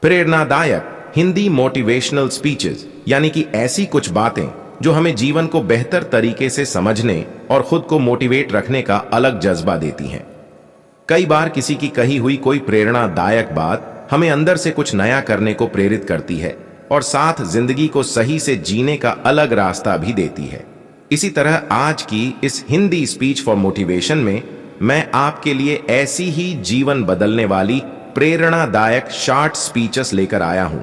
प्रेरणादायक Hindi motivational speeches यानी कि ऐसी कुछ बातें जो हमें जीवन को बेहतर तरीके से समझने और खुद को मोटिवेट रखने का अलग जज्बा देती हैं। कई बार किसी की कही हुई कोई प्रेरणादायक बात हमें अंदर से कुछ नया करने को प्रेरित करती है और साथ जिंदगी को सही से जीने का अलग रास्ता भी देती है। इसी तरह आज की इस हिंदी स्पीच फॉर मोटिवेशन में मैं आपके लिए ऐसी ही जीवन बदलने वाली प्रेरणादायक शॉर्ट स्पीचेस लेकर आया हूं,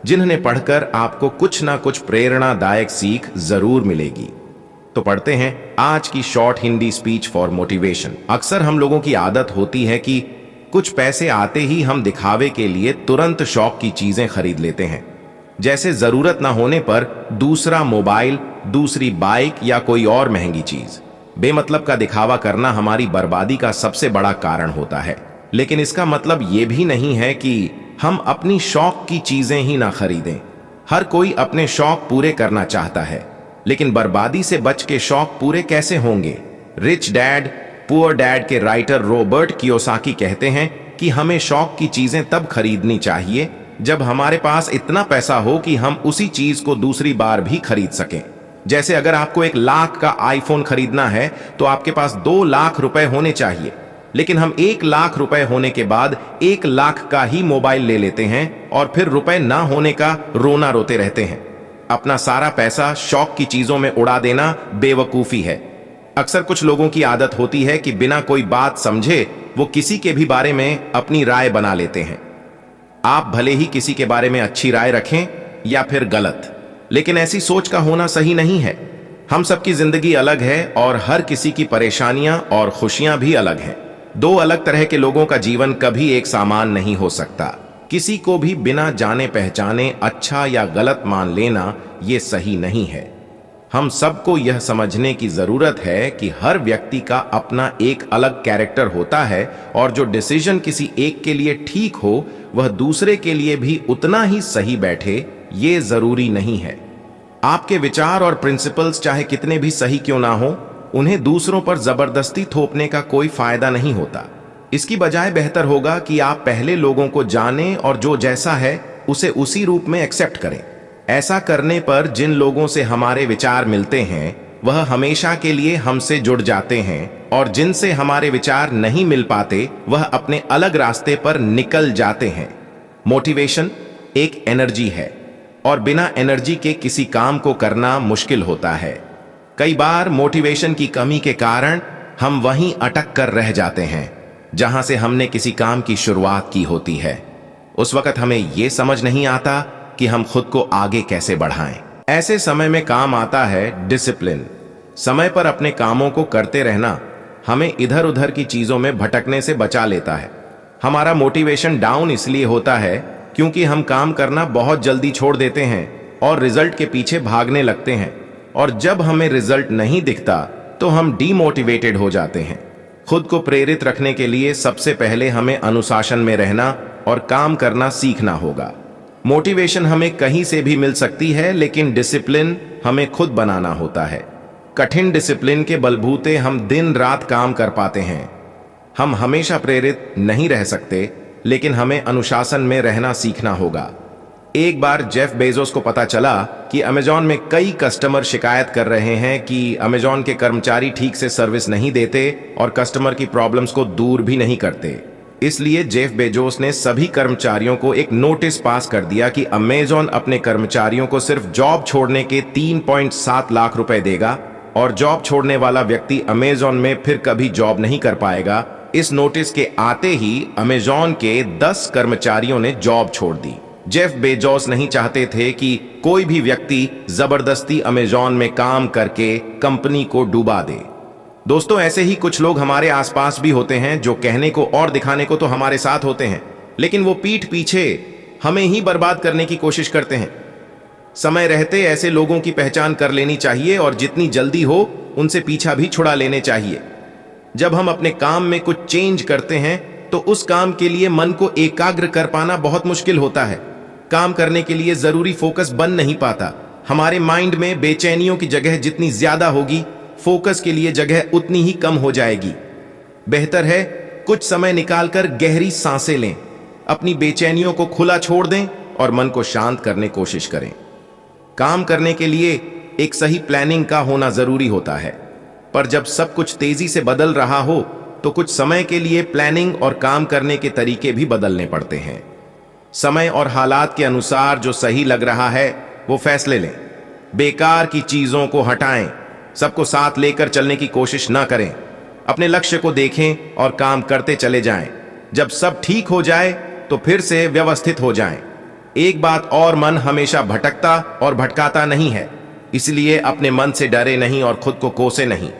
जिन्हें पढ़कर आपको कुछ ना कुछ प्रेरणादायक सीख जरूर मिलेगी। तो पढ़ते हैं आज की short Hindi speech for motivation. अक्सर हम लोगों की आदत होती है कि कुछ पैसे आते ही हम दिखावे के लिए तुरंत शौक की चीजें खरीद लेते हैं, जैसे जरूरत ना होने पर दूसरा मोबाइल, दूसरी बाइक या कोई और महंगी चीज। बेमतलब का दिखावा करना हमारी बर्बादी का सबसे बड़ा कारण होता है। लेकिन इसका मतलब यह भी नहीं है कि हम अपनी शौक की चीजें ही ना खरीदें। हर कोई अपने शौक पूरे करना चाहता है, लेकिन बर्बादी से बच के शौक पूरे कैसे होंगे? रिच डैड पुअर डैड के राइटर रॉबर्ट कियोसाकी कहते हैं कि हमें शौक की चीजें तब खरीदनी चाहिए जब हमारे पास इतना पैसा हो कि हम उसी चीज को दूसरी बार भी खरीद सकें। जैसे अगर आपको 1 लाख का आईफोन खरीदना है तो आपके पास 2 लाख रुपए होने चाहिए, लेकिन हम 1 लाख रुपए होने के बाद 1 लाख का ही मोबाइल ले लेते हैं और फिर रुपए ना होने का रोना रोते रहते हैं। अपना सारा पैसा शौक की चीजों में उड़ा देना बेवकूफी है। अक्सर कुछ लोगों की आदत होती है कि बिना कोई बात समझे वो किसी के भी बारे में अपनी राय बना लेते हैं। आप भले ही किसी के बारे में अच्छी राय रखें या फिर गलत, लेकिन ऐसी सोच का होना सही नहीं है। हम सबकी जिंदगी अलग है और हर किसी की परेशानियां और खुशियां भी अलग हैं। 2 अलग तरह के लोगों का जीवन कभी एक समान नहीं हो सकता। किसी को भी बिना जाने पहचाने अच्छा या गलत मान लेना ये सही नहीं है। हम सबको यह समझने की जरूरत है कि हर व्यक्ति का अपना एक अलग कैरेक्टर होता है और जो डिसीजन किसी एक के लिए ठीक हो वह दूसरे के लिए भी उतना ही सही बैठे, ये जरूरी नहीं है। आपके विचार और प्रिंसिपल्स चाहे कितने भी सही क्यों ना हो, उन्हें दूसरों पर जबरदस्ती थोपने का कोई फायदा नहीं होता। इसकी बजाय बेहतर होगा कि आप पहले लोगों को जानें और जो जैसा है उसे उसी रूप में एक्सेप्ट करें। ऐसा करने पर जिन लोगों से हमारे विचार मिलते हैं वह हमेशा के लिए हमसे जुड़ जाते हैं और जिनसे हमारे विचार नहीं मिल पाते वह अपने अलग रास्ते पर निकल जाते हैं। मोटिवेशन एक एनर्जी है और बिना एनर्जी के किसी काम को करना मुश्किल होता है। कई बार मोटिवेशन की कमी के कारण हम वहीं अटक कर रह जाते हैं जहां से हमने किसी काम की शुरुआत की होती है। उस वक्त हमें यह समझ नहीं आता कि हम खुद को आगे कैसे बढ़ाएं। ऐसे समय में काम आता है डिसिप्लिन। समय पर अपने कामों को करते रहना हमें इधर उधर की चीजों में भटकने से बचा लेता है। हमारा मोटिवेशन डाउन इसलिए होता है क्योंकि हम काम करना बहुत जल्दी छोड़ देते हैं और रिजल्ट के पीछे भागने लगते हैं, और जब हमें रिजल्ट नहीं दिखता तो हम डीमोटिवेटेड हो जाते हैं। खुद को प्रेरित रखने के लिए सबसे पहले हमें अनुशासन में रहना और काम करना सीखना होगा। मोटिवेशन हमें कहीं से भी मिल सकती है, लेकिन डिसिप्लिन हमें खुद बनाना होता है। कठिन डिसिप्लिन के बलबूते हम दिन रात काम कर पाते हैं। हम हमेशा प्रेरित नहीं रह सकते, लेकिन हमें अनुशासन में रहना सीखना होगा। एक बार जेफ बेजोस को पता चला कि अमेजॉन में कई कस्टमर शिकायत कर रहे हैं कि अमेजॉन के कर्मचारी ठीक से सर्विस नहीं देते और कस्टमर की प्रॉब्लम्स को दूर भी नहीं करते। इसलिए जेफ बेजोस ने सभी कर्मचारियों को एक नोटिस पास कर दिया कि अमेजॉन अपने कर्मचारियों को सिर्फ जॉब छोड़ने के 3.7 लाख रुपए देगा और जॉब छोड़ने वाला व्यक्ति अमेजॉन में फिर कभी जॉब नहीं कर पाएगा। इस नोटिस के आते ही अमेजॉन के 10 कर्मचारियों ने जॉब छोड़ दी। जेफ बेजोस नहीं चाहते थे कि कोई भी व्यक्ति जबरदस्ती अमेजॉन में काम करके कंपनी को डुबा दे। दोस्तों, ऐसे ही कुछ लोग हमारे आसपास भी होते हैं जो कहने को और दिखाने को तो हमारे साथ होते हैं, लेकिन वो पीठ पीछे हमें ही बर्बाद करने की कोशिश करते हैं। समय रहते ऐसे लोगों की पहचान कर लेनी चाहिए और जितनी जल्दी हो उनसे पीछा भी छुड़ा लेने चाहिए। जब हम अपने काम में कुछ चेंज करते हैं तो उस काम के लिए मन को एकाग्र कर पाना बहुत मुश्किल होता है। काम करने के लिए जरूरी फोकस बन नहीं पाता। हमारे माइंड में बेचैनियों की जगह जितनी ज्यादा होगी, फोकस के लिए जगह उतनी ही कम हो जाएगी। बेहतर है कुछ समय निकालकर गहरी सांसें लें, अपनी बेचैनियों को खुला छोड़ दें और मन को शांत करने की कोशिश करें। काम करने के लिए एक सही प्लानिंग का होना जरूरी होता है, पर जब सब कुछ तेजी से बदल रहा हो तो कुछ समय के लिए प्लानिंग और काम करने के तरीके भी बदलने पड़ते हैं। समय और हालात के अनुसार जो सही लग रहा है वो फैसले लें। बेकार की चीजों को हटाएं, सबको साथ लेकर चलने की कोशिश ना करें। अपने लक्ष्य को देखें और काम करते चले जाएं। जब सब ठीक हो जाए तो फिर से व्यवस्थित हो जाएं। एक बात और, मन हमेशा भटकता और भटकाता नहीं है, इसलिए अपने मन से डरे नहीं और खुद को कोसे नहीं।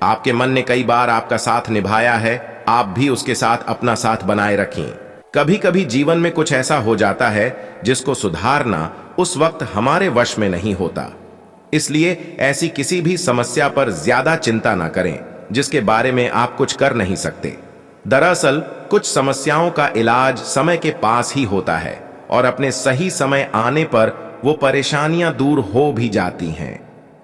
आपके मन ने कई बार आपका साथ निभाया है, आप भी उसके साथ अपना साथ बनाए रखें। कभी कभी जीवन में कुछ ऐसा हो जाता है जिसको सुधारना उस वक्त हमारे वश में नहीं होता, इसलिए ऐसी किसी भी समस्या पर ज्यादा चिंता ना करें जिसके बारे में आप कुछ कर नहीं सकते। दरअसल कुछ समस्याओं का इलाज समय के पास ही होता है और अपने सही समय आने पर वो परेशानियां दूर हो भी जाती हैं।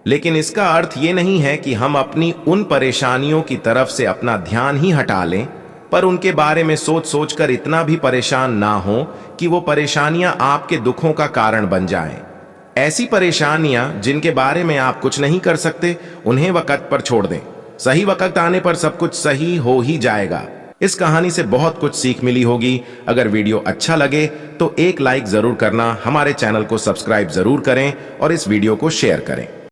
लेकिन इसका अर्थ ये नहीं है कि हम अपनी उन परेशानियों की तरफ से अपना ध्यान ही हटा लें, पर उनके बारे में सोच सोचकर इतना भी परेशान ना हो कि वो परेशानियां आपके दुखों का कारण बन जाएं। ऐसी परेशानियां जिनके बारे में आप कुछ नहीं कर सकते, उन्हें वक्त पर छोड़ दें। सही वक्त आने पर सब कुछ सही हो ही जाएगा। इस कहानी से बहुत कुछ सीख मिली होगी। अगर वीडियो अच्छा लगे तो एक लाइक जरूर करना, हमारे चैनल को सब्सक्राइब जरूर करें और इस वीडियो को शेयर करें।